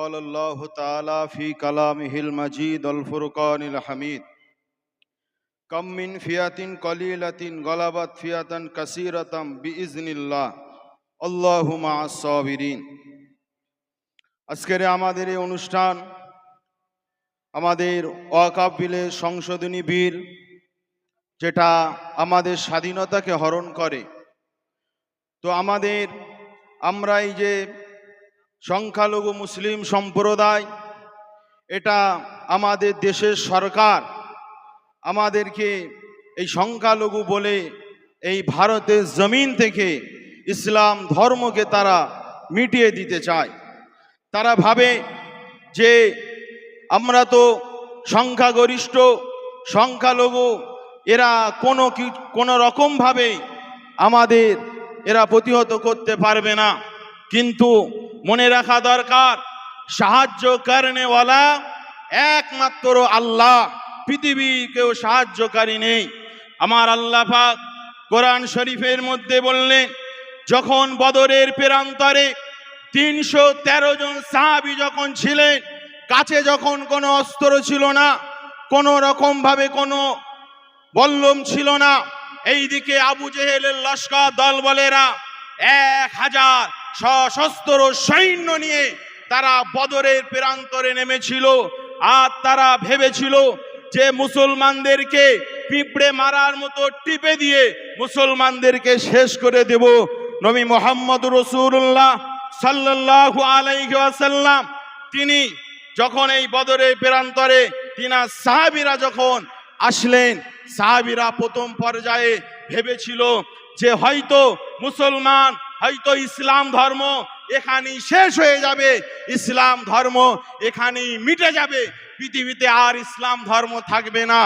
قال الله تعالى في كلامه المجيد الفرقان الحميد كم من فئة قليلة غلبت فئة كثيرة بإذن الله الله مع الصابرين। আজকের আমাদের এই অনুষ্ঠান আমাদের ওয়াকফ বিলের সংশোধনী বিল, যেটা আমাদের স্বাধীনতাকে হরণ করে। তো আমরা এই যে সংখ্যালঘু মুসলিম সম্প্রদায়, এটা আমাদের দেশের সরকার আমাদেরকে এই সংখ্যালঘু বলে এই ভারতের জমিন থেকে ইসলাম ধর্মকে তারা মিটিয়ে দিতে চায়। তারা ভাবে যে আমরা তো সংখ্যাগরিষ্ঠ, সংখ্যালঘু, এরা কোনো রকমভাবেই আমাদের এরা প্রতিহত করতে পারবে না। কিন্তু মনে রাখা দরকার, সাহায্য করনেওয়ালা একমাত্র আল্লাহ, পৃথিবীর কেউ সাহায্যকারী নেই। আমার আল্লাহ পাক কোরআন শরীফের মধ্যে বললেন, যখন বদরের প্রান্তরে 313 জন সাহাবী যখন ছিলেন, কাছে যখন কোনো অস্ত্র ছিল না, কোনো রকম ভাবে কোনো বল্লম ছিল না, এইদিকে আবু জেহেলের লস্কর দলবলেরা 1000 সশস্ত্র সৈন্য নিয়ে তারা বদরের প্রান্তরে নেমেছিল। আর তারা ভেবেছিল যে মুসলমানদেরকে পিঁপড়ে মারার মতো টিপে দিয়ে মুসলমানদেরকে শেষ করে দেব। নবী মুহাম্মদ রাসূলুল্লাহ সাল্লাল্লাহু আলাইহি ওয়াসাল্লাম তিনি যখন এই বদরের প্রান্তরে সাহাবীরা যখন আসলেন, সাহাবীরা প্রথম পর্যায়ে ভেবেছিল যে হয়তো মুসলমান, হয়তো ইসলাম ধর্ম এখানেই শেষ হয়ে যাবে, ইসলাম ধর্ম এখানেই মিটে যাবে, পৃথিবীতে আর ইসলাম ধর্ম থাকবে না।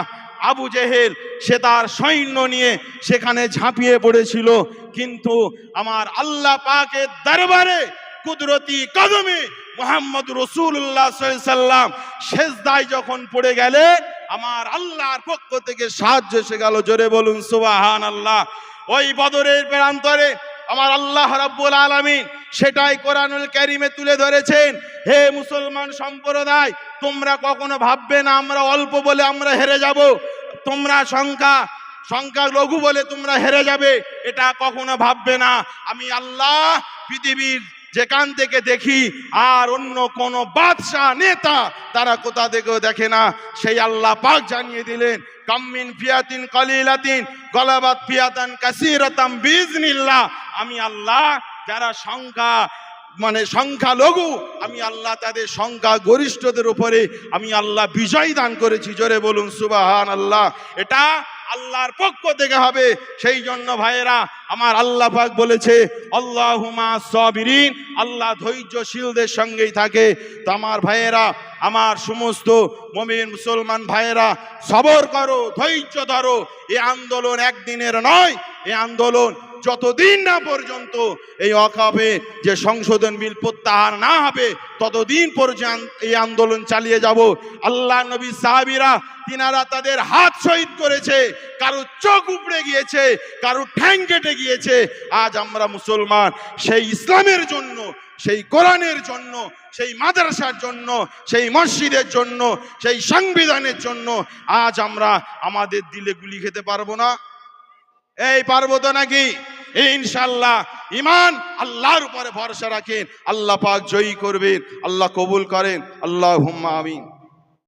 আবু জেহেল সে তার সৈন্য নিয়ে সেখানে ঝাঁপিয়ে পড়েছিল। কিন্তু আমার আল্লাহ পাকের দরবারে কুদরতি কদমে মুহাম্মদ রাসূলুল্লাহ সাল্লাল্লাহু আলাইহি সাল্লাম সেজদায় যখন পড়ে গেলে আমার আল্লাহর পক্ষ থেকে সাহায্য এসে গেল। জোরে বলুন সুবহানাল্লাহ। ওই বদরের প্রান্তরে আমার আল্লাহ রাব্বুল আলামিন সেটাই কোরআনুল কারীমে তুলে ধরেছেন। হে মুসলমান সম্প্রদায়, তোমরা কখনো ভাববে না আমরা অল্প বলে আমরা হেরে যাব, তোমরা সংখ্যালঘু বলে তোমরা হেরে যাবে, এটা কখনো ভাববে না। আমি আল্লাহ পৃথিবীর যেখান থেকে দেখি আর অন্য কোন বাদশাহ নেতা তারা কোথা থেকেও দেখে না। সেই আল্লাহ পাক জানিয়ে দিলেন, কাম্মিন ফিয়াতিন কালিলাতিন গলাবাত ফিয়াতান কাসীরাতাম বিইজনিল্লাহ। আমি আল্লাহ যারা সংখ্যালঘু, আমি আল্লাহ তাদের সংখ্যা গরিষ্ঠদের উপরে আমি আল্লাহ বিজয় দান করেছি। জোরে বলুন সুবহানাল্লাহ। এটা আল্লাহর পক্ষ থেকে হবে। সেই জন্য ভাইয়েরা আমার আল্লাহ পাক বলেছে আল্লাহু মা'আস সাবিরিন, আল্লাহ ধৈর্যশীলদের সঙ্গেই থাকে। তো আমার ভাইয়েরা, আমার সমস্ত মুমিন মুসলমান ভাইয়েরা, সবর করো, ধৈর্য ধরো। এই আন্দোলন একদিনের নয়, এই আন্দোলন যতদিন না পর্যন্ত এই ওয়াকফে যে সংশোধন বিল প্রত্যাহার না হবে ততদিন পর্যন্ত এই আন্দোলন চালিয়ে যাব। আল্লাহ নবী সাহাবীরা তিনারা তাদের হাত শহীদ করেছে, কারো চোখ উপড়ে গিয়েছে, কারো ঠ্যাং কেটে গিয়েছে। আজ আমরা মুসলমান সেই ইসলামের জন্য, সেই কোরআনের জন্য, সেই মাদ্রাসার জন্য, সেই মসজিদের জন্য, সেই সংবিধানের জন্য আজ আমরা আমাদের দিলে গুলি খেতে পারবো না? এই পারবো তো নাকি? ইনশাআল্লাহ ঈমান আল্লাহর উপরে ভরসা রাখেন, আল্লাহ পাক জয়ী করবেন। আল্লাহ কবুল করেন। আল্লাহুম্মা আমিন।